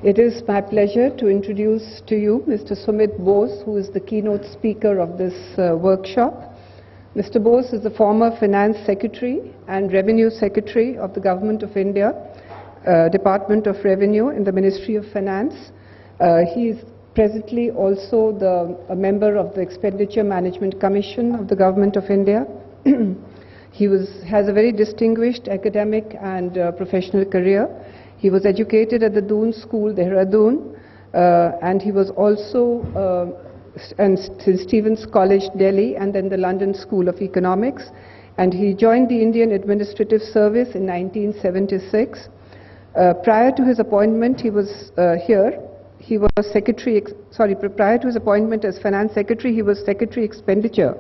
It is my pleasure to introduce to you Mr. Sumit Bose, who is the keynote speaker of this workshop. Mr. Bose is the former Finance Secretary and Revenue Secretary of the Government of India, Department of Revenue in the Ministry of Finance. He is presently also a member of the Expenditure Management Commission of the Government of India. He has a very distinguished academic and professional career. He was educated at the Doon School, Dehradun, and he was also in Stevens College, Delhi, and then the London School of Economics. And he joined the Indian Administrative Service in 1976. Prior to his appointment, he was here. He was prior to his appointment as Finance Secretary, he was Secretary Expenditure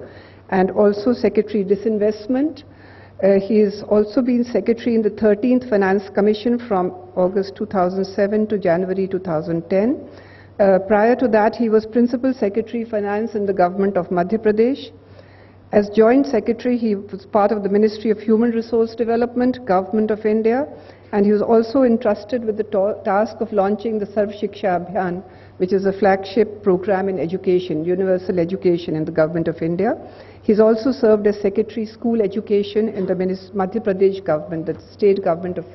and also Secretary Disinvestment. He has also been Secretary in the 13th Finance Commission from August 2007 to January 2010. Prior to that, he was Principal Secretary Finance in the Government of Madhya Pradesh. As Joint Secretary, he was part of the Ministry of Human Resource Development, Government of India, and he was also entrusted with the task of launching the Sarv Shiksha Abhiyan, which is a flagship program in education, universal education in the Government of India. He's also served as Secretary School Education in the Madhya Pradesh government, the state government of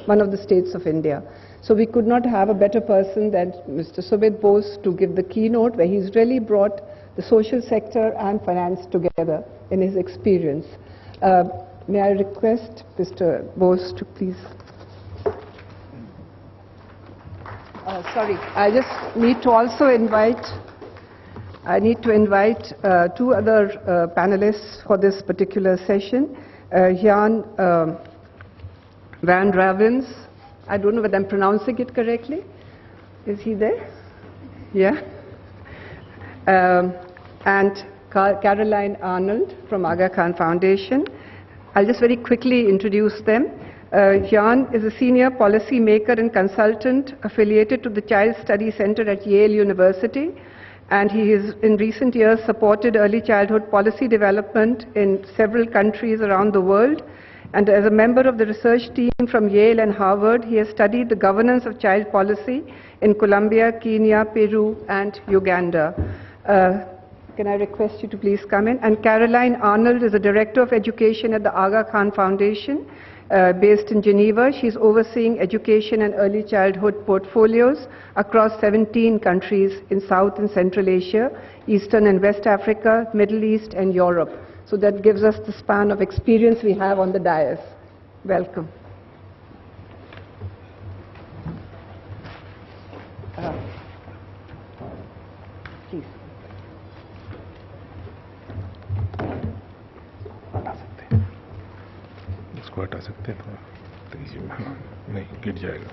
one of the states of India. So we could not have a better person than Mr. Sumit Bose to give the keynote, where he's really brought the social sector and finance together in his experience. May I request Mr. Bose to please... I just need to also invite two other panelists for this particular session. Jan Van Ravens, I don't know whether I'm pronouncing it correctly. Is he there? Yeah. And Caroline Arnold from Aga Khan Foundation. I'll just very quickly introduce them. Jan is a senior policy maker and consultant affiliated to the Child Study Center at Yale University, and he has in recent years supported early childhood policy development in several countries around the world. And as a member of the research team from Yale and Harvard, he has studied the governance of child policy in Colombia, Kenya, Peru, and Uganda. Can I request you to please come in? And Caroline Arnold is a Director of Education at the Aga Khan Foundation, based in Geneva. She's overseeing education and early childhood portfolios across 17 countries in South and Central Asia, Eastern and West Africa, Middle East, and Europe. So that gives us the span of experience we have on the dais. Welcome. Please. इसको हटा सकते हैं थोड़ा तेजी में, हाँ नहीं गिर जाएगा.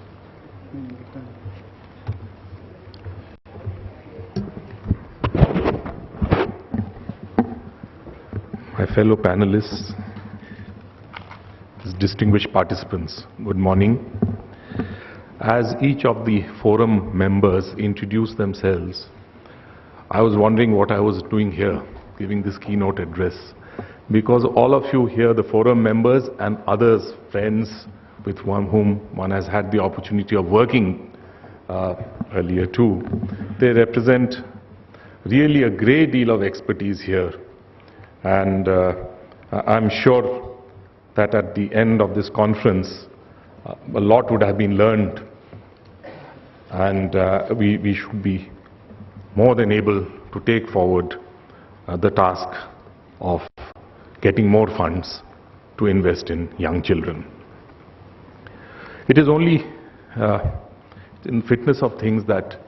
My fellow panelists, distinguished participants, good morning. As each of the forum members introduced themselves, I was wondering what I was doing here, giving this keynote address. Because all of you here, the forum members and others, friends with whom one has had the opportunity of working earlier too, they represent really a great deal of expertise here. And I'm sure that at the end of this conference, a lot would have been learned, and we should be more than able to take forward the task of getting more funds to invest in young children. It is only in fitness of things that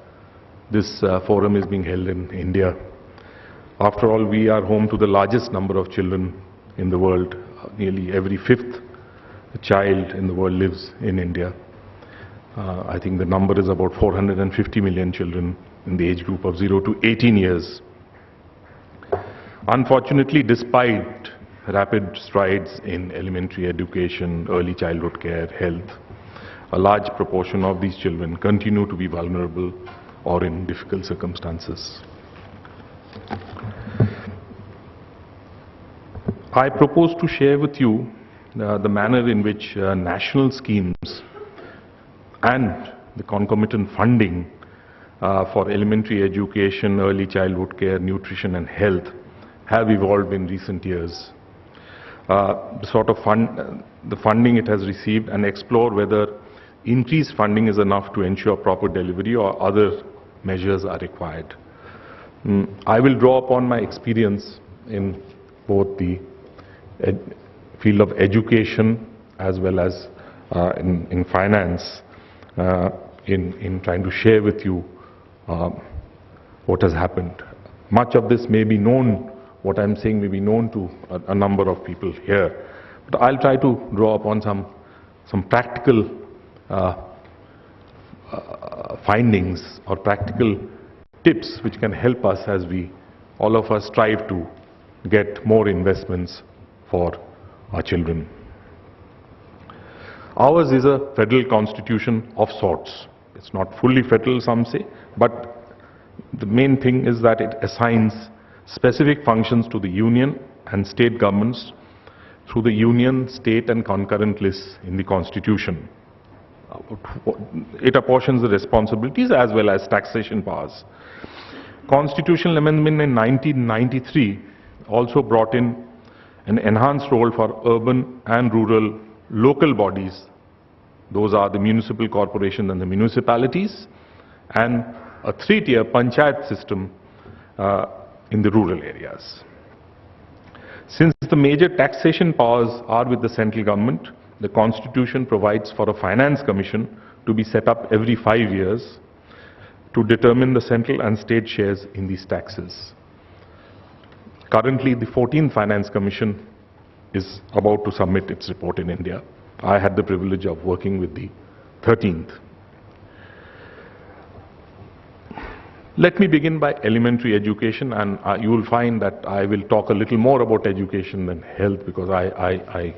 this forum is being held in India. After all, we are home to the largest number of children in the world. Nearly every fifth child in the world lives in India. I think the number is about 450 million children in the age group of 0 to 18 years. Unfortunately, despite rapid strides in elementary education, early childhood care, health, a large proportion of these children continue to be vulnerable or in difficult circumstances. I propose to share with you the manner in which national schemes and the concomitant funding for elementary education, early childhood care, nutrition and health have evolved in recent years. The sort of the funding it has received, and explore whether increased funding is enough to ensure proper delivery or other measures are required. I will draw upon my experience in both the field of education as well as in finance in trying to share with you what has happened. Much of this may be known, what I'm saying may be known to a number of people here, but I'll try to draw upon some practical findings or practical tips which can help us as all of us strive to get more investments for our children. Ours is a federal constitution of sorts. It's not fully federal, some say, but the main thing is that it assigns specific functions to the union and state governments through the union, state and concurrent lists in the constitution. It apportions the responsibilities as well as taxation powers. Constitutional amendment in 1993 also brought in an enhanced role for urban and rural local bodies. Those are the municipal corporation and the municipalities, and a 3-tier panchayat system in the rural areas. Since the major taxation powers are with the central government, the Constitution provides for a finance commission to be set up every 5 years to determine the central and state shares in these taxes. Currently, the 14th Finance Commission is about to submit its report in India. I had the privilege of working with the 13th. Let me begin by elementary education, and you will find that I will talk a little more about education than health because I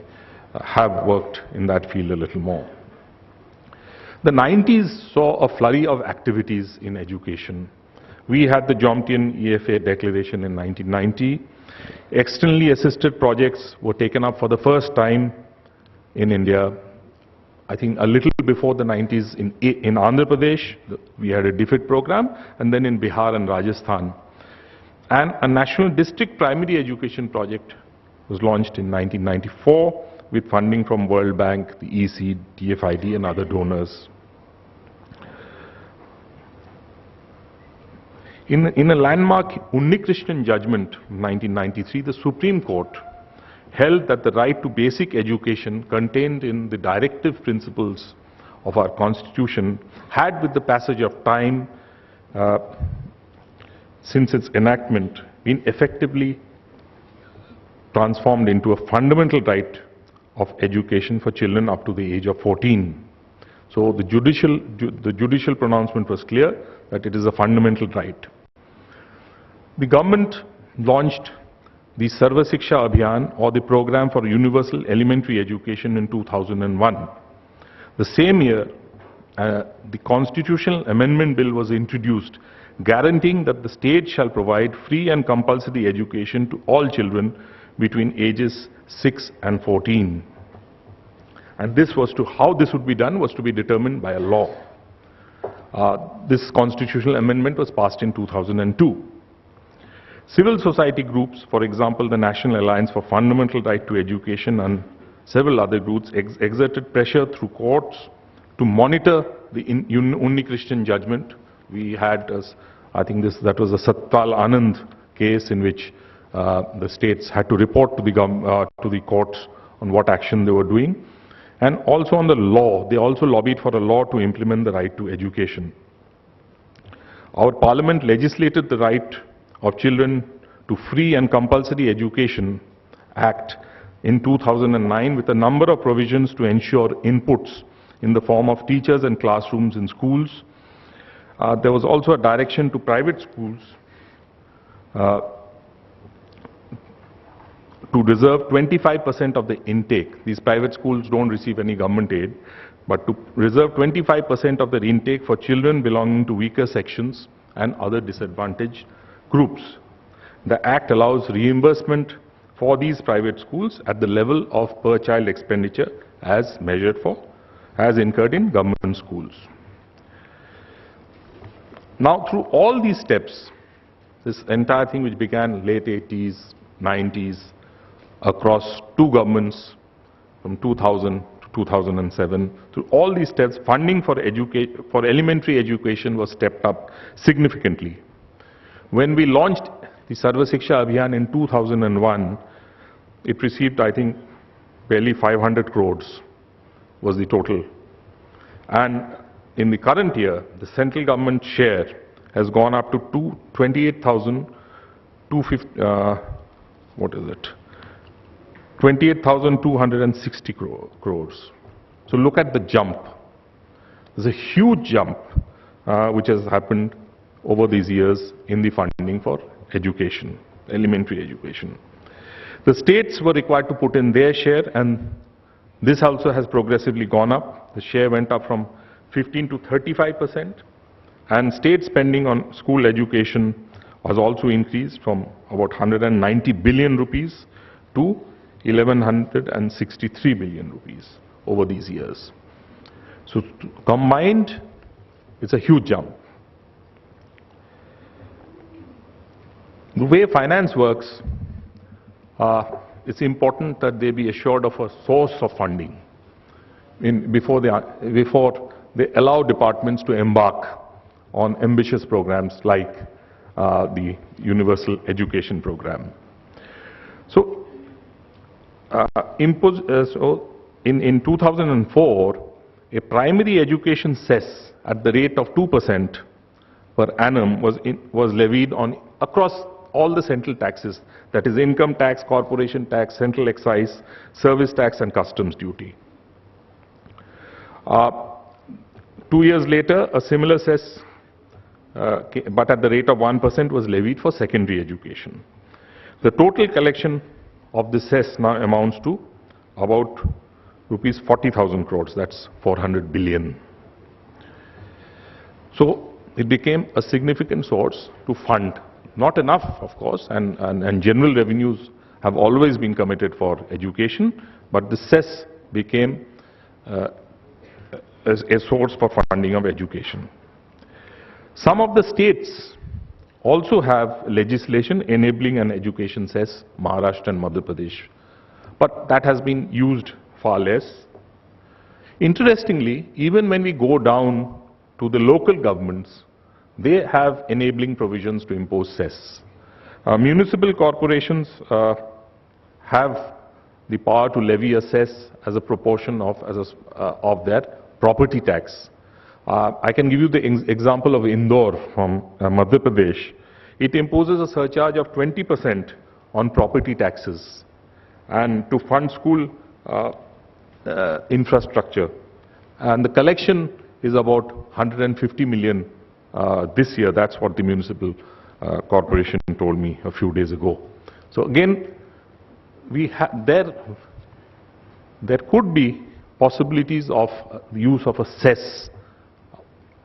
have worked in that field a little more. The 90s saw a flurry of activities in education. We had the Jomtien EFA declaration in 1990. Externally assisted projects were taken up for the first time in India. I think a little before the 90s in Andhra Pradesh, we had a DFID program, and then in Bihar and Rajasthan. And a national district primary education project was launched in 1994 with funding from World Bank, the EC, DFID and other donors. In a landmark Unnikrishnan judgment in 1993, the Supreme Court held that the right to basic education contained in the directive principles of our Constitution had, with the passage of time since its enactment, been effectively transformed into a fundamental right of education for children up to the age of 14. So the judicial pronouncement was clear that it is a fundamental right. The government launched the Sarva Shiksha Abhiyan, or the Program for Universal Elementary Education, in 2001. The same year, the Constitutional Amendment Bill was introduced, guaranteeing that the state shall provide free and compulsory education to all children between ages 6 and 14. And how this would be done was to be determined by a law. This constitutional amendment was passed in 2002. Civil society groups, for example, the National Alliance for Fundamental Right to Education and several other groups, exerted pressure through courts to monitor the Unnikrishnan judgment. We had, I think that was a Satpal Anand case in which the states had to report to the courts on what action they were doing. And also on the law, they also lobbied for a law to implement the right to education. Our parliament legislated the Right of Children to Free and Compulsory Education Act in 2009 with a number of provisions to ensure inputs in the form of teachers and classrooms in schools. There was also a direction to private schools to reserve 25% of the intake. These private schools don't receive any government aid, but to reserve 25% of their intake for children belonging to weaker sections and other disadvantaged groups. The Act allows reimbursement for these private schools at the level of per child expenditure as incurred in government schools. Now, through all these steps, this entire thing which began late 80s, 90s, across two governments from 2000 to 2007, through all these steps, funding for elementary education was stepped up significantly. When we launched the Sarva Shiksha Abhiyan in 2001, it received, I think, barely 500 crores was the total. And in the current year, the central government share has gone up to 28,260 crores. So look at the jump. There's a huge jump which has happened over these years in the funding for education, elementary education. The states were required to put in their share, and this also has progressively gone up. The share went up from 15 to 35%, and state spending on school education has also increased from about 190 billion rupees to 1163 billion rupees over these years. So combined, it's a huge jump. The way finance works, it's important that they be assured of a source of funding before they allow departments to embark on ambitious programs like the Universal Education Program. So, in 2004, a primary education cess at the rate of 2% per annum was levied on across all the central taxes, that is income tax, corporation tax, central excise, service tax and customs duty. 2 years later, a similar cess, but at the rate of 1%, was levied for secondary education. The total collection of the cess now amounts to about rupees 40,000 crores, that's 400 billion. So it became a significant source to fund. Not enough, of course, and general revenues have always been committed for education, but the cess became a source for funding of education. Some of the states also have legislation enabling an education cess, Maharashtra and Madhya Pradesh, but that has been used far less. Interestingly, even when we go down to the local governments, they have enabling provisions to impose cess. Municipal corporations have the power to levy a cess as a proportion of their property tax. I can give you the example of Indore from Madhya Pradesh. It imposes a surcharge of 20% on property taxes and to fund school infrastructure. And the collection is about 150 million this year. That's what the municipal corporation told me a few days ago. So again, there could be possibilities of the use of a cess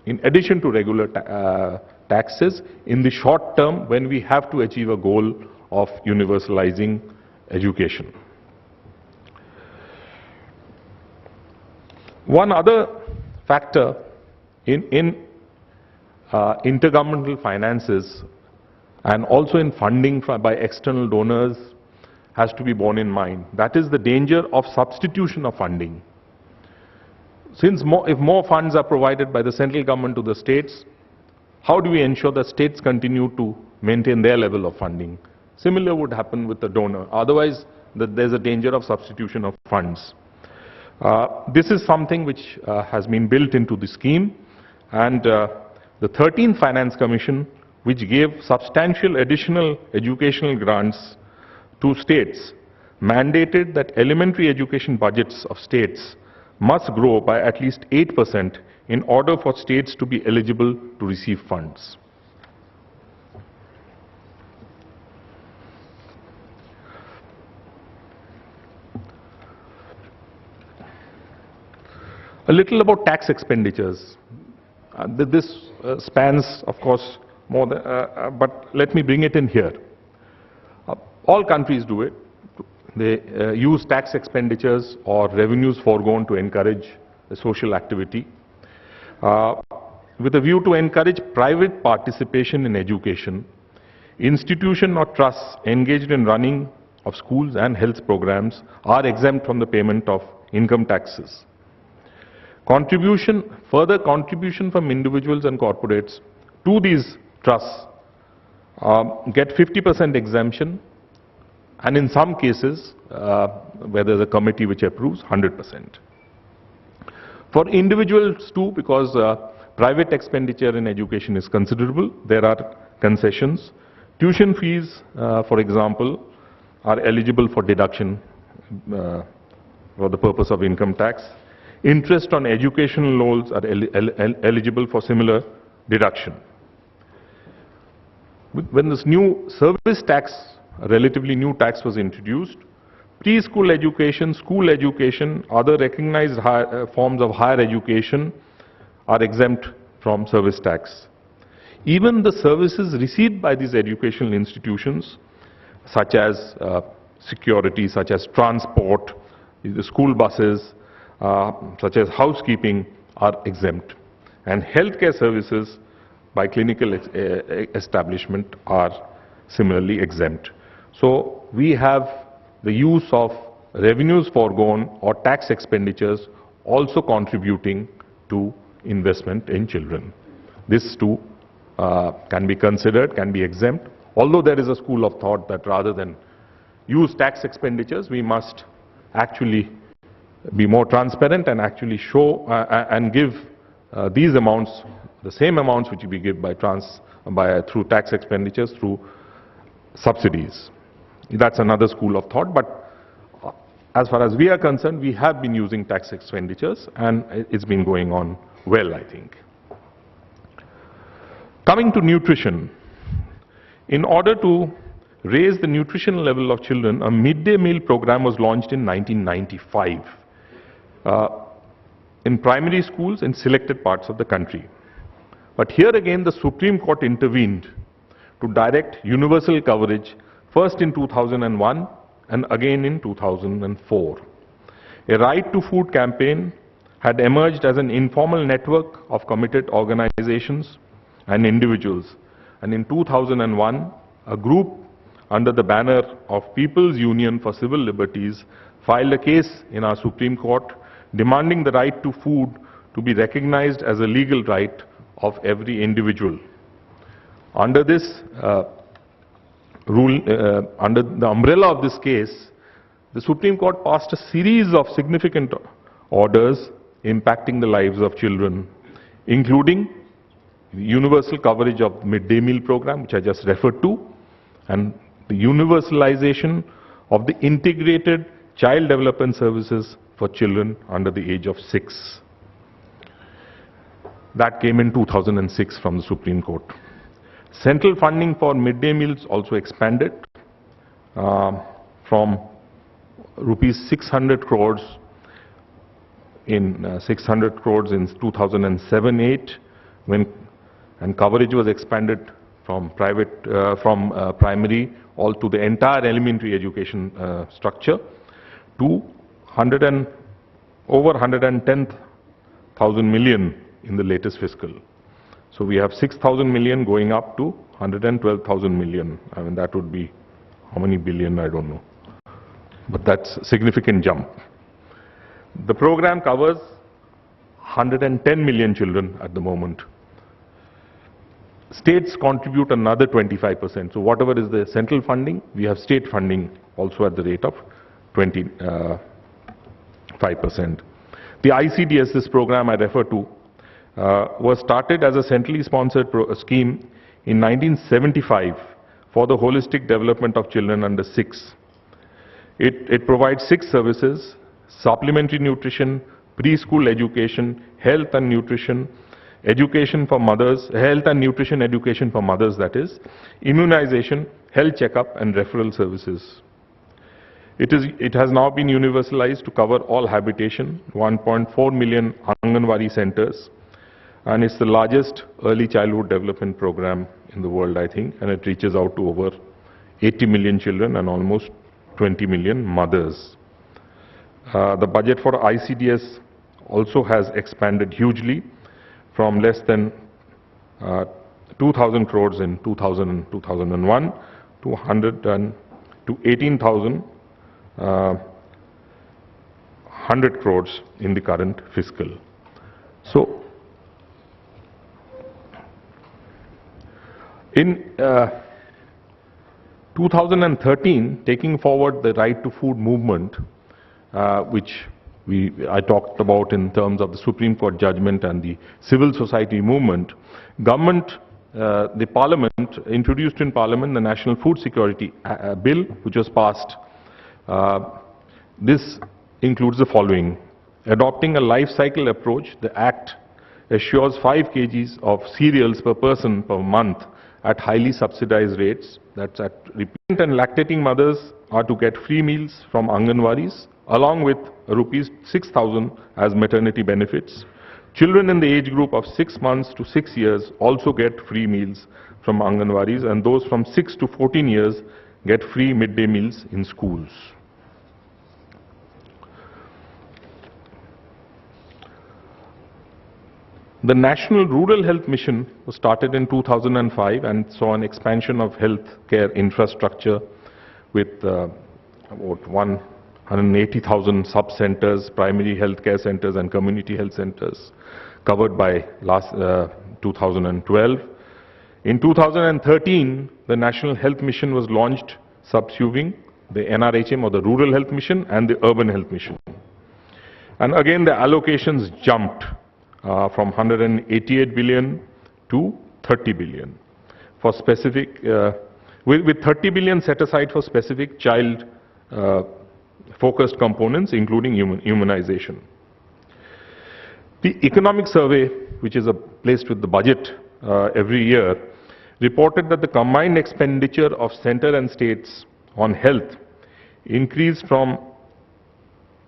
in addition to regular taxes in the short term when we have to achieve a goal of universalizing education. One other factor in intergovernmental finances and also in funding by external donors has to be borne in mind. That is the danger of substitution of funding. Since if more funds are provided by the central government to the states, how do we ensure that states continue to maintain their level of funding? Similar would happen with the donor. Otherwise, there's a danger of substitution of funds. This is something which has been built into the scheme, and the 13th Finance Commission, which gave substantial additional educational grants to states, mandated that elementary education budgets of states must grow by at least 8% in order for states to be eligible to receive funds. A little about tax expenditures. This spans, of course, more than, but let me bring it in here. All countries do it. They use tax expenditures or revenues foregone to encourage the social activity. with a view to encourage private participation in education, institutions or trusts engaged in running of schools and health programs are exempt from the payment of income taxes. Further contribution from individuals and corporates to these trusts get 50% exemption, and in some cases, where there's a committee which approves, 100%. For individuals too, because private expenditure in education is considerable, there are concessions. Tuition fees, for example, are eligible for deduction for the purpose of income tax. Interest on educational loans are eligible for similar deduction. When this new service tax, a relatively new tax, was introduced, preschool education, school education, other recognized forms of higher education are exempt from service tax. Even the services received by these educational institutions, such as security, such as transport, the school buses, such as housekeeping, are exempt. And healthcare services by clinical establishment are similarly exempt. So we have the use of revenues foregone or tax expenditures also contributing to investment in children. This too can be considered, can be exempt, although there is a school of thought that rather than use tax expenditures, we must actually be more transparent and actually show and give these amounts, the same amounts which we give through tax expenditures, through subsidies. That's another school of thought, but as far as we are concerned, we have been using tax expenditures and it's been going on well, I think. Coming to nutrition, in order to raise the nutrition level of children, a midday meal program was launched in 1995 in primary schools in selected parts of the country. But here again, the Supreme Court intervened to direct universal coverage, first in 2001 and again in 2004. A Right to Food campaign had emerged as an informal network of committed organizations and individuals. And in 2001, a group under the banner of People's Union for Civil Liberties filed a case in our Supreme Court demanding the right to food to be recognized as a legal right of every individual. Under this under the umbrella of this case, the Supreme Court passed a series of significant orders impacting the lives of children, including universal coverage of midday meal program, which I just referred to, and the universalization of the integrated child development services for children under the age of 6. That came in 2006 from the Supreme Court. Central funding for midday meals also expanded from rupees 600 crores in 2007-8, and coverage was expanded from primary all to the entire elementary education structure to over 110,000 million in the latest fiscal. So we have 6,000 million going up to 112,000 million. I mean, that would be how many billion, I don't know. But that's a significant jump. The program covers 110 million children at the moment. States contribute another 25%. So whatever is the central funding, we have state funding also at the rate of 25%. The ICDS, this program I refer to, was started as a centrally sponsored scheme in 1975 for the holistic development of children under 6. It provides 6 services: supplementary nutrition, preschool education, health and nutrition, education for mothers, health and nutrition education for mothers, that is, immunization, health checkup and referral services. It has now been universalized to cover all habitation, 1.4 million Anganwadi centers, and it's the largest early childhood development program in the world, I think, and it reaches out to over 80 million children and almost 20 million mothers. The budget for ICDS also has expanded hugely from less than 2,000 crores in 2000 and 2001 to 18,100 crores in the current fiscal. So, in 2013, taking forward the right to food movement, which I talked about in terms of the Supreme Court judgment and the civil society movement, the Parliament introduced in Parliament the National Food Security Bill, which was passed. This includes the following: adopting a life cycle approach, the Act assures 5 kgs of cereals per person per month at highly subsidized rates. That's at pregnant and lactating mothers are to get free meals from Anganwadis, along with rupees 6,000 as maternity benefits. Children in the age group of 6 months to 6 years also get free meals from Anganwadis, and those from 6 to 14 years get free midday meals in schools. The National Rural Health Mission was started in 2005 and saw an expansion of health care infrastructure with about 180,000 sub-centers, primary health care centers and community health centers covered by 2012. In 2013, the National Health Mission was launched subsuming the NRHM, or the Rural Health Mission, and the Urban Health Mission. And again, the allocations jumped from 188 billion to 30 billion for specific, with 30 billion set aside for specific child focused components, including immunization. The Economic Survey, which is placed with the budget every year, reported that the combined expenditure of center and states on health increased from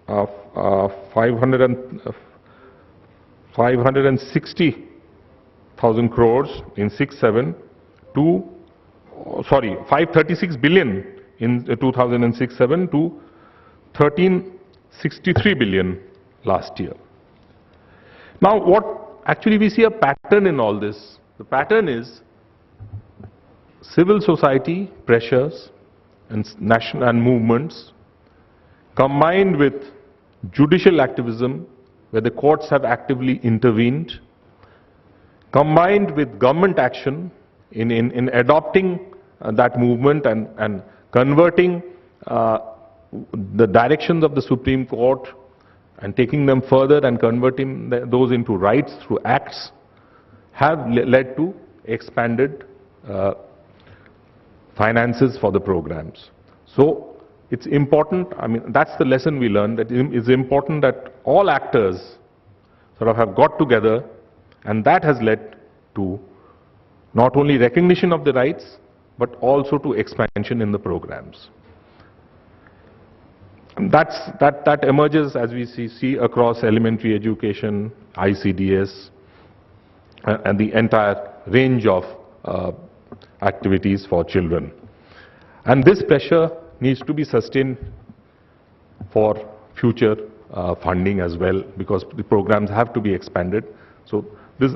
560,000 crores in 6-7 to, 536 billion in 2006-7 to 1363 billion last year. Now, actually we see a pattern in all this. The pattern is civil society pressures and national movements combined with judicial activism, where the courts have actively intervened, combined with government action in adopting that movement and converting the directions of the Supreme Court and taking them further and converting those into rights through acts, have led to expanded finances for the programs. So it's important, I mean, that's the lesson we learned, that it's important that all actors sort of have got together, and that has led to not only recognition of the rights, but also to expansion in the programs. And that emerges, as we see across elementary education, ICDS, and the entire range of activities for children. And this pressure needs to be sustained for future funding as well, because the programs have to be expanded. So the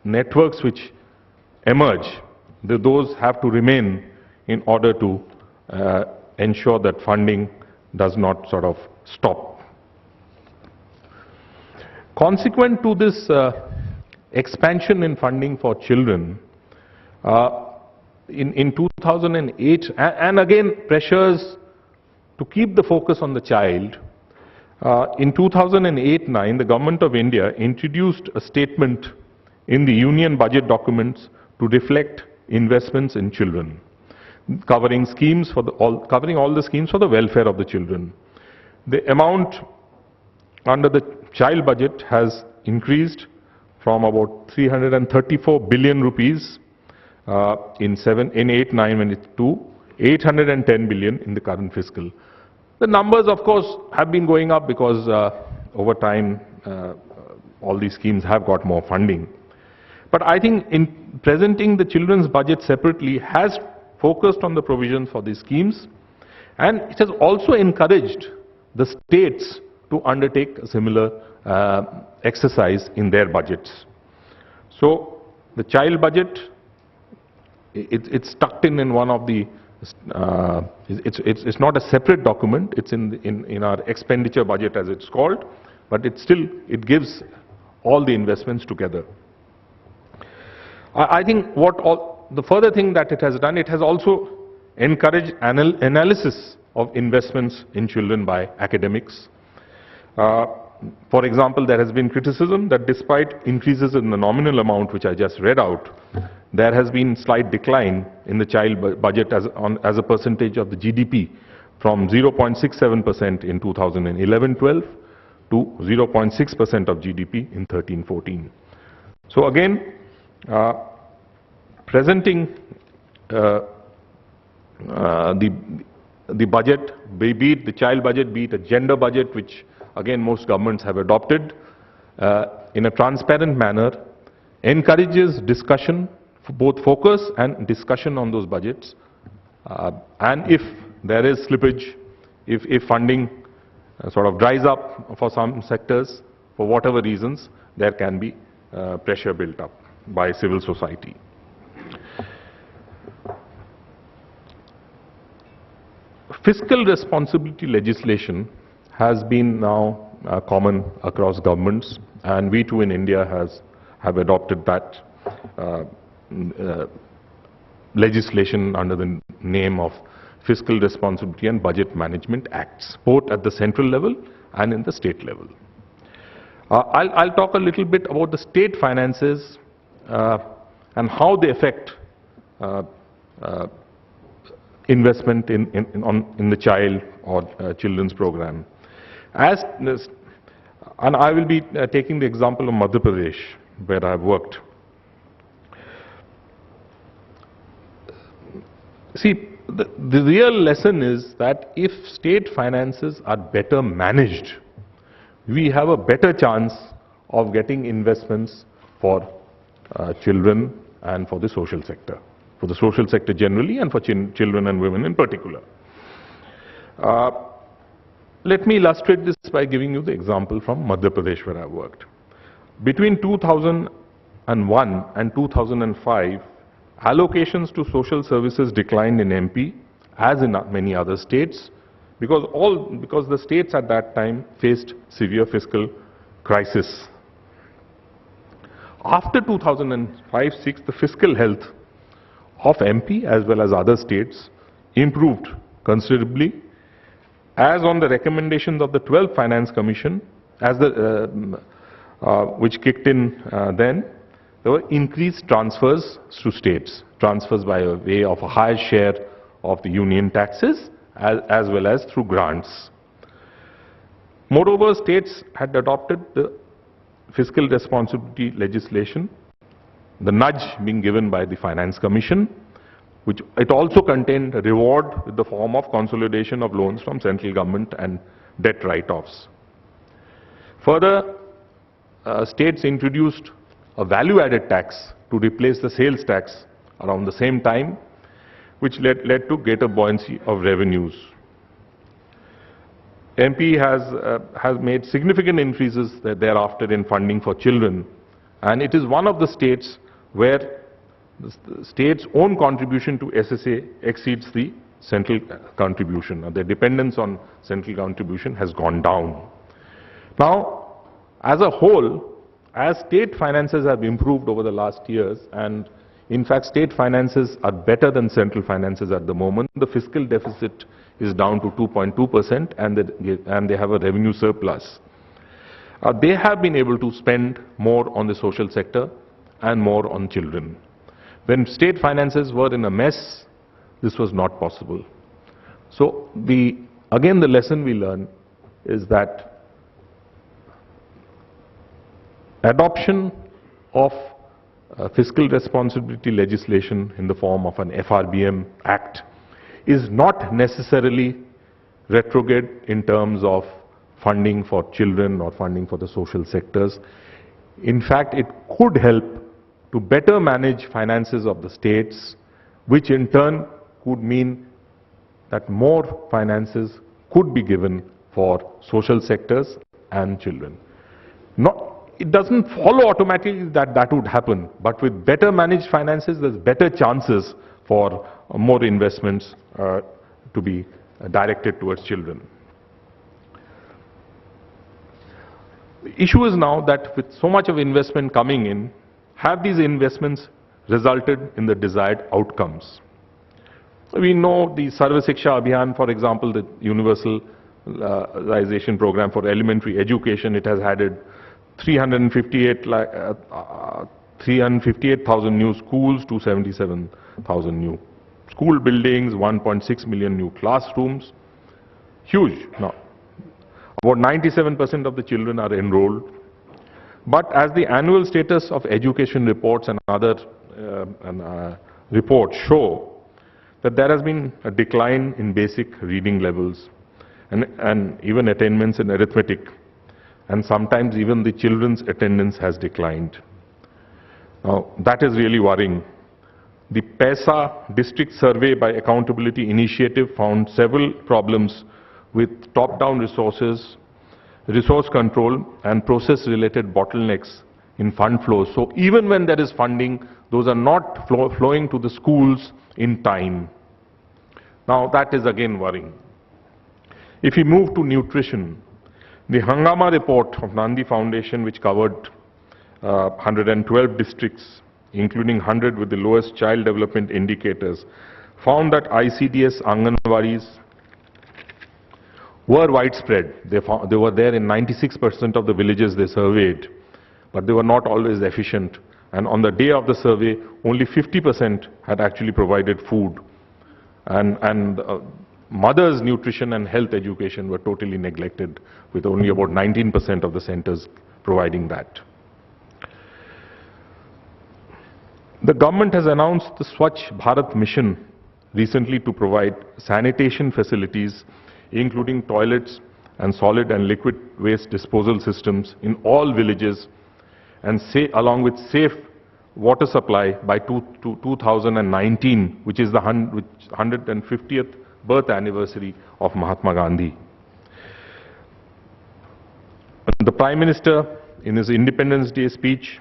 networks which emerge, those have to remain in order to ensure that funding does not sort of stop. Consequent to this expansion in funding for children, in 2008, and again pressures to keep the focus on the child, in 2008-9, the Government of India introduced a statement in the Union budget documents to reflect investments in children, covering schemes for covering all the schemes for the welfare of the children. The amount under the child budget has increased from about 334 billion rupees in 8-9 to 810 billion in the current fiscal. The numbers, of course, have been going up because over time all these schemes have got more funding. But I think in presenting the children's budget separately has focused on the provisions for these schemes, and it has also encouraged the states to undertake a similar exercise in their budgets. So the child budget, it's tucked in one of the, it's not a separate document, it's in our expenditure budget as it's called, but it gives all the investments together. I think the further thing that it has done, it has also encouraged analysis of investments in children by academics. For example, there has been criticism that despite increases in the nominal amount which I just read out, there has been slight decline in the child budget as a percentage of the GDP from 0.67% in 2011-12 to 0.6% of GDP in 13-14. So again, presenting the budget, be it the child budget, be it a gender budget, which again most governments have adopted, in a transparent manner, encourages discussion, both focus and discussion on those budgets. And if there is slippage, if funding sort of dries up for some sectors, for whatever reasons, there can be pressure built up by civil society. Fiscal responsibility legislation has been now common across governments, and we too in India have adopted that legislation under the name of Fiscal Responsibility and Budget Management Acts, both at the central level and in the state level. I'll talk a little bit about the state finances and how they affect investment in the child or children's program. And I will be taking the example of Madhya Pradesh, where I've worked. See, the real lesson is that if state finances are better managed, we have a better chance of getting investments for children and for the social sector. For the social sector generally and for children and women in particular. Let me illustrate this by giving you the example from Madhya Pradesh where I worked. Between 2001 and 2005, allocations to social services declined in MP as in many other states because the states at that time faced severe crisis. After 2005-06, the fiscal health of MP as well as other states improved considerably, as on the recommendations of the 12th Finance Commission, which kicked in then. There were increased transfers to states, transfers by way of a higher share of the union taxes as well as through grants. Moreover, states had adopted the fiscal responsibility legislation, the nudge being given by the Finance Commission, which it also contained a reward in the form of consolidation of loans from central government and debt write-offs. Further, states introduced a value-added tax to replace the sales tax around the same time, which led to greater buoyancy of revenues. MP has made significant increases thereafter in funding for children, and it is one of the states where the state's own contribution to SSA exceeds the central contribution. The dependence on central contribution has gone down. Now, as a whole, as state finances have improved over the last years, and in fact state finances are better than central finances at the moment, the fiscal deficit is down to 2.2% and they have a revenue surplus. They have been able to spend more on the social sector and more on children. When state finances were in a mess, this was not possible. So again the lesson we learn is that adoption of fiscal responsibility legislation in the form of an FRBM Act is not necessarily retrograde in terms of funding for children or funding for the social sectors. In fact, it could help to better manage finances of the states, which in turn could mean that more finances could be given for social sectors and children. it doesn't follow automatically that that would happen, but with better managed finances, there's better chances for more investments to be directed towards children. The issue is now that with so much of investment coming in, have these investments resulted in the desired outcomes? We know the Sarva Shiksha Abhiyan, for example, the universalization program for elementary education, it has added 358,000 new schools, 277,000 new school buildings, 1.6 million new classrooms. Huge. Now, about 97% of the children are enrolled. But as the annual status of education reports and other reports show, that there has been a decline in basic reading levels and even attainments in arithmetic. And sometimes even the children's attendance has declined. Now, that is really worrying. The PESA district survey by Accountability Initiative found several problems with top-down resources, resource control, and process-related bottlenecks in fund flows. So even when there is funding, those are not flowing to the schools in time. Now, that is again worrying. If we move to nutrition, the Hangama report of Nandi Foundation, which covered 112 districts, including 100 with the lowest child development indicators, found that ICDS Anganwadis were widespread. They were there in 96% of the villages they surveyed, but they were not always efficient. And on the day of the survey, only 50% had actually provided food. And mothers' nutrition and health education were totally neglected, with only about 19% of the centers providing that. The government has announced the Swachh Bharat mission recently to provide sanitation facilities, including toilets and solid and liquid waste disposal systems in all villages, and along with safe water supply by 2019, which is the 150th birth anniversary of Mahatma Gandhi. The Prime Minister, in his Independence Day speech,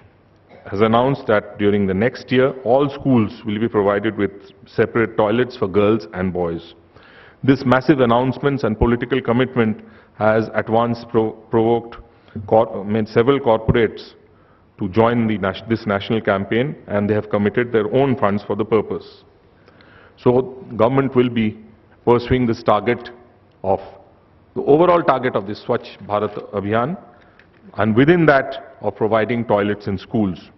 has announced that during the next year, all schools will be provided with separate toilets for girls and boys. This massive announcements and political commitment has at once made several corporates to join this national campaign, and they have committed their own funds for the purpose. So government will be pursuing this target of the overall target of this Swachh Bharat Abhiyan, and within that of providing toilets in schools.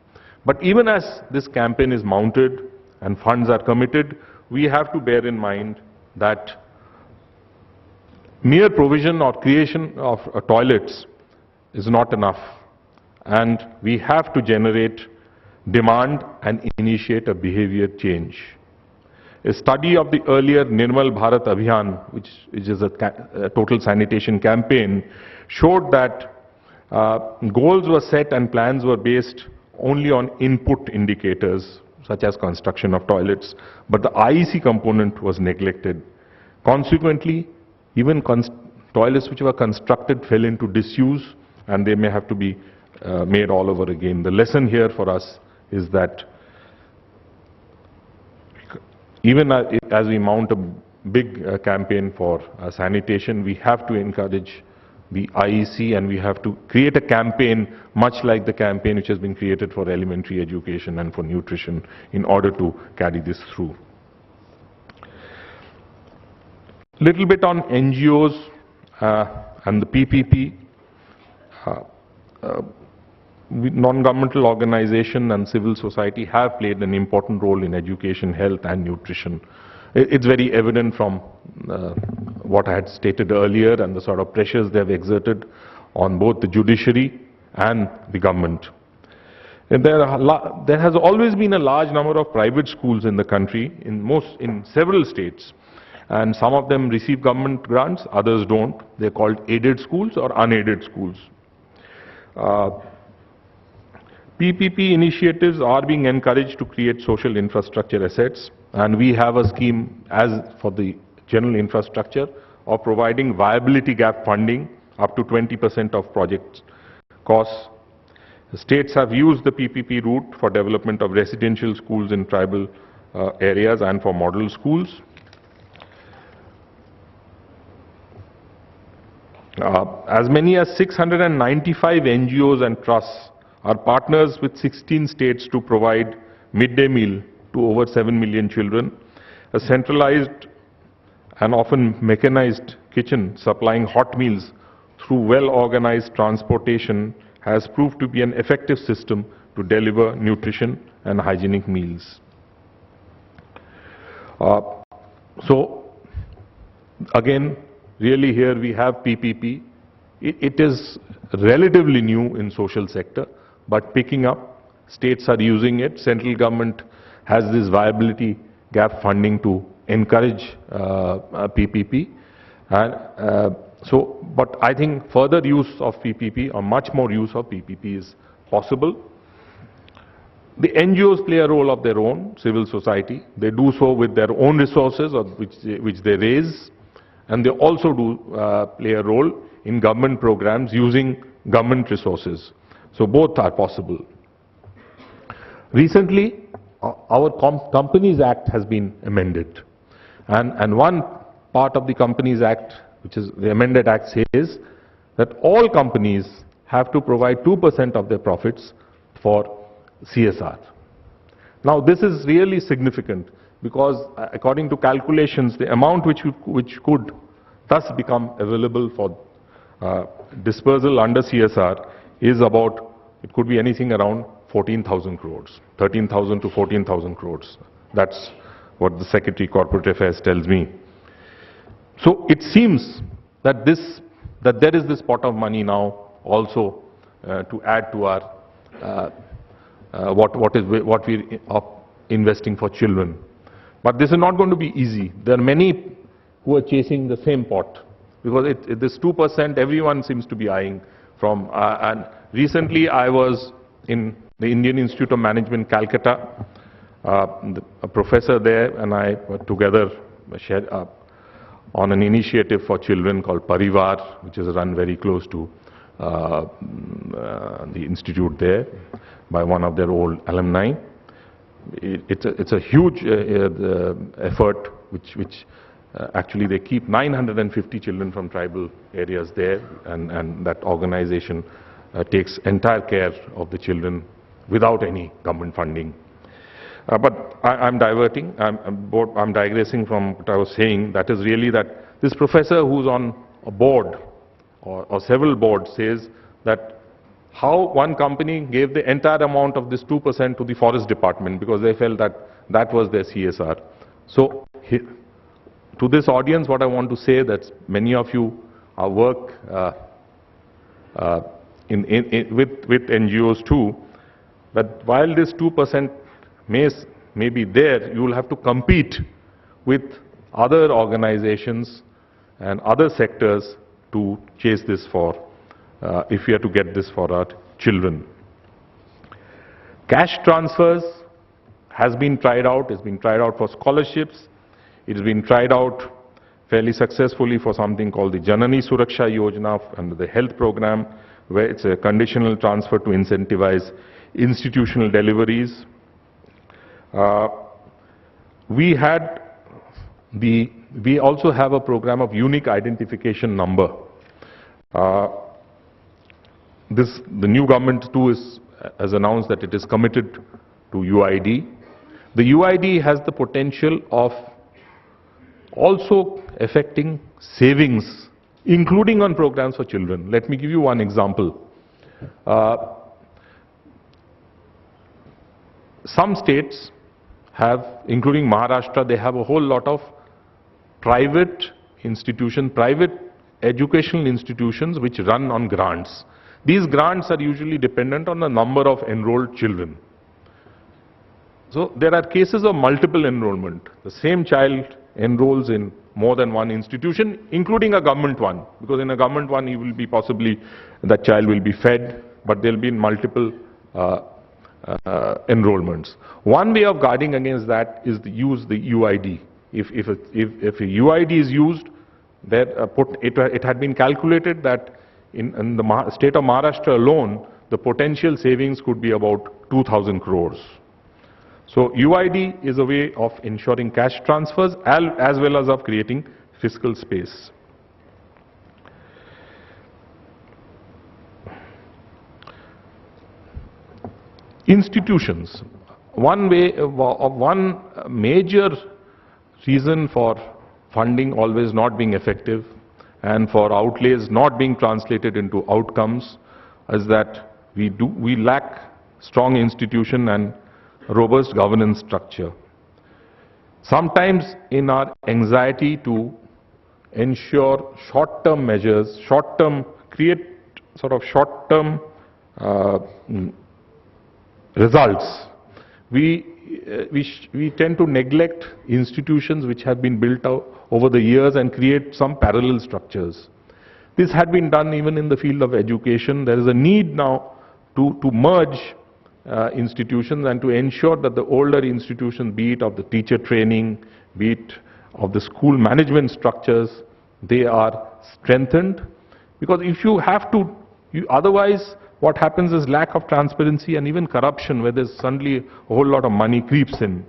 But even as this campaign is mounted and funds are committed, we have to bear in mind that mere provision or creation of toilets is not enough, and we have to generate demand and initiate a behavior change. A study of the earlier Nirmal Bharat Abhiyan, which is a total sanitation campaign, showed that goals were set and plans were based only on input indicators, such as construction of toilets, but the IEC component was neglected. Consequently, even toilets which were constructed fell into disuse, and they may have to be made all over again. The lesson here for us is that even as we mount a big campaign for sanitation, we have to encourage the IEC, and we have to create a campaign much like the campaign which has been created for elementary education and for nutrition in order to carry this through. Little bit on NGOs and the PPP. Non-governmental organization and civil society have played an important role in education, health and nutrition. It's very evident from what I had stated earlier and the sort of pressures they have exerted on both the judiciary and the government. And there has always been a large number of private schools in the country, in several states, and some of them receive government grants, others don't. They're called aided schools or unaided schools. PPP initiatives are being encouraged to create social infrastructure assets, and we have a scheme as for the general infrastructure of providing viability gap funding up to 20% of project costs. States have used the PPP route for development of residential schools in tribal areas and for model schools. As many as 695 NGOs and trusts are partners with 16 states to provide midday meal to over 7 million children. A centralized and often mechanized kitchen supplying hot meals through well-organized transportation has proved to be an effective system to deliver nutrition and hygienic meals. So, again, really here we have PPP. It is relatively new in social sector, but picking up, states are using it. Central government has this viability gap funding to encourage PPP. And but I think further use of PPP or much more use of PPP is possible. The NGOs play a role of their own, civil society. They do so with their own resources which they raise, and they also do play a role in government programs using government resources. So both are possible. Recently, our Companies Act has been amended. And one part of the Companies Act, which is the amended act, says that all companies have to provide 2% of their profits for CSR. Now this is really significant because according to calculations, the amount which could thus become available for dispersal under CSR is about, it could be anything around 14,000 crores, 13,000 to 14,000 crores. That's what the Secretary Corporate Affairs tells me. So it seems that there is this pot of money now also to add to our what we are investing for children. But this is not going to be easy. There are many who are chasing the same pot because this 2% everyone seems to be eyeing from. And recently I was in the Indian Institute of Management, Calcutta. A professor there and I were together shared on an initiative for children called Parivar, which is run very close to the institute there by one of their old alumni. It's a huge effort which actually they keep 950 children from tribal areas there, and that organization takes entire care of the children without any government funding. But I'm diverting, I'm digressing from what I was saying. That is really that this professor who's on a board or several boards says that how one company gave the entire amount of this 2% to the forest department because they felt that that was their CSR. So to this audience, what I want to say that many of you work with NGOs too, that while this 2% may be there, you will have to compete with other organizations and other sectors to chase this for, if we are to get this for our children. Cash transfers has been tried out. It's been tried out for scholarships. It's been tried out fairly successfully for something called the Janani Suraksha Yojana under the health program, where it's a conditional transfer to incentivize institutional deliveries. We also have a program of unique identification number. The new government too has announced that it is committed to UID. The UID has the potential of also affecting savings, including on programs for children. Let me give you one example. Some states have, including Maharashtra, they have a whole lot of private institutions, private educational institutions which run on grants. These grants are usually dependent on the number of enrolled children. So there are cases of multiple enrollment. The same child enrolls in more than one institution, including a government one, because in a government one he will be possibly, that child will be fed, but there will be in multiple enrollments. One way of guarding against that is to use the UID. If a UID is used, it had been calculated that in the state of Maharashtra alone, the potential savings could be about 2,000 crores. So UID is a way of ensuring cash transfers as well as of creating fiscal space. Institutions. One major reason for funding always not being effective and for outlays not being translated into outcomes is that we lack strong institution and robust governance structure. Sometimes in our anxiety to ensure short-term measures, create sort of short-term results, we tend to neglect institutions which have been built out over the years and create some parallel structures. This had been done even in the field of education. There is a need now to merge institutions and to ensure that the older institutions, be it of the teacher training, be it of the school management structures, they are strengthened. Because if you have to, otherwise what happens is lack of transparency and even corruption, where there's suddenly a whole lot of money creeps in.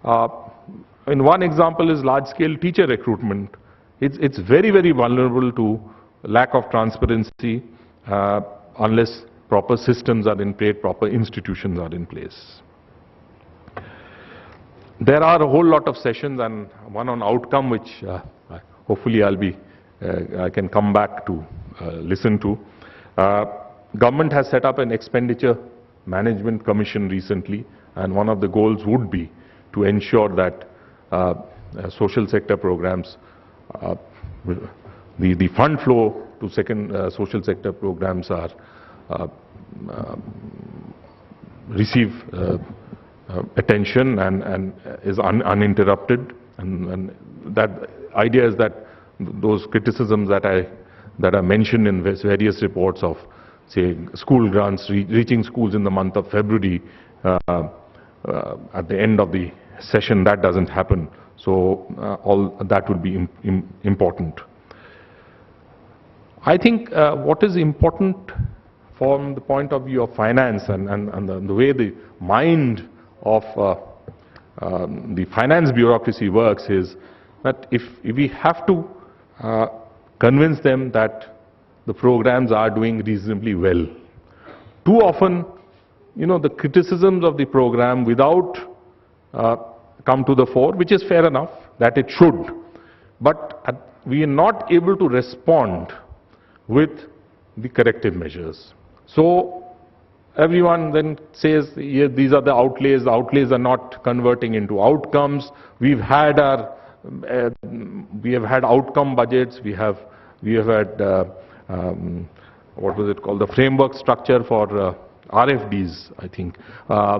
And one example is large-scale teacher recruitment. It's very, very vulnerable to lack of transparency unless proper systems are in place, proper institutions are in place. There are a whole lot of sessions, and one on outcome, which hopefully I can come back to listen to. Government has set up an expenditure management commission recently, and one of the goals would be to ensure that social sector programs, the fund flow to social sector programs are receive attention and is uninterrupted, and that idea is that those criticisms that are mentioned in various reports of, say, school grants reaching schools in the month of February at the end of the session, that doesn't happen. So all that would be important. I think what is important from the point of view of finance and the way the mind of the finance bureaucracy works is that if we have to convince them that the programs are doing reasonably well. Too often, the criticisms of the program without come to the fore, which is fair enough, that it should. But we are not able to respond with the corrective measures. So everyone then says, yeah, these are the outlays are not converting into outcomes. We have had outcome budgets, we have had what was it called, the framework structure for RFDs, I think.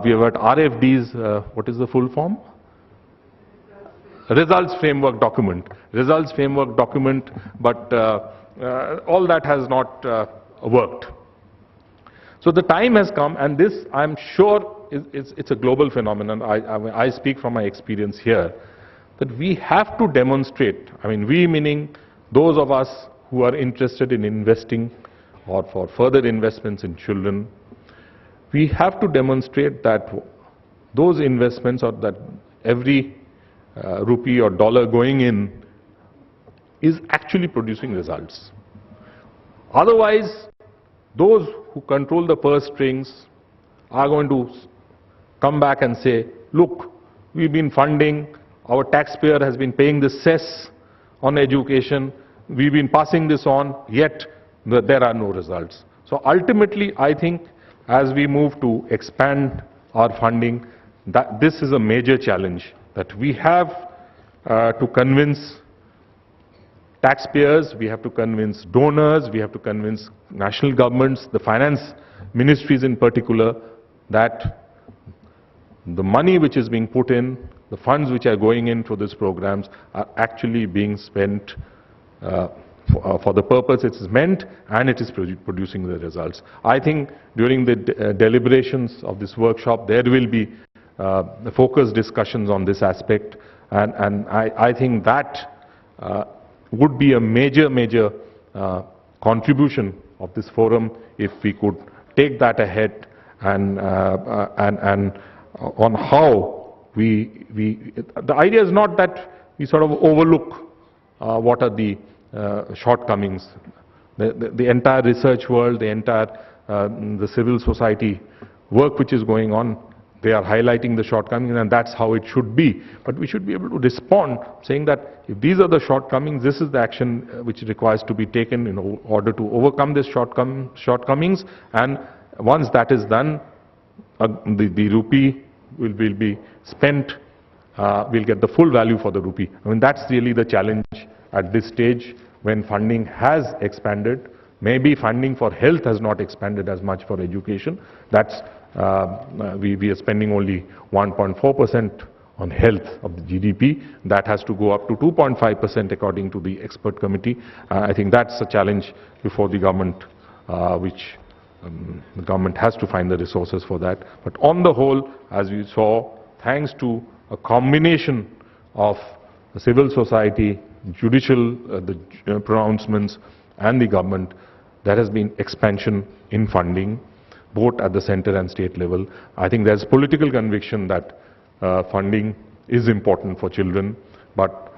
We have had RFDs, what is the full form? Results Framework Document. Results Framework Document, but all that has not worked. So the time has come, and this, I'm sure, it's a global phenomenon. I speak from my experience here, that we have to demonstrate, we meaning those of us who are interested in investing or for further investments in children, we have to demonstrate that those investments, or that every rupee or dollar going in is actually producing results. Otherwise, those who control the purse strings are going to come back and say, look, we've been funding, our taxpayer has been paying the cess on education, we've been passing this on, yet there are no results. So ultimately, I think as we move to expand our funding, that this is a major challenge, that we have to convince taxpayers, we have to convince donors, we have to convince national governments, the finance ministries in particular, that the money which is being put in, the funds which are going in for these programs are actually being spent for the purpose it is meant, and it is producing the results. I think during the deliberations of this workshop, there will be focused discussions on this aspect, and I think that would be a major contribution of this forum if we could take that ahead and on how the idea is not that we sort of overlook what are the shortcomings. The entire research world, the entire the civil society work which is going on, they are highlighting the shortcomings, and that's how it should be. But we should be able to respond saying that if these are the shortcomings, this is the action which requires to be taken in order to overcome these shortcomings. And once that is done, the rupee will be spent, we'll get the full value for the rupee. I mean, that's really the challenge at this stage when funding has expanded. Maybe funding for health has not expanded as much for education. That's we are spending only 1.4% on health of the GDP. That has to go up to 2.5% according to the expert committee. I think that's a challenge before the government, which the government has to find the resources for that. But on the whole, as we saw, thanks to a combination of the civil society, judicial the pronouncements and the government, there has been expansion in funding, both at the center and state level. I think there's political conviction that funding is important for children, but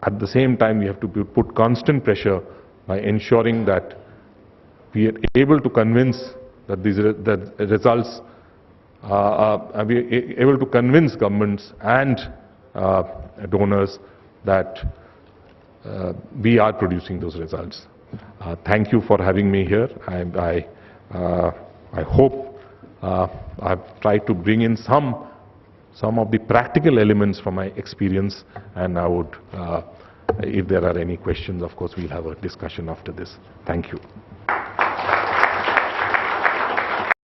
at the same time we have to put constant pressure by ensuring that we are able to convince that these results, we are able to convince governments and donors that we are producing those results. Thank you for having me here. I hope I've tried to bring in some of the practical elements from my experience, and I would, if there are any questions, of course, we'll have a discussion after this. Thank you.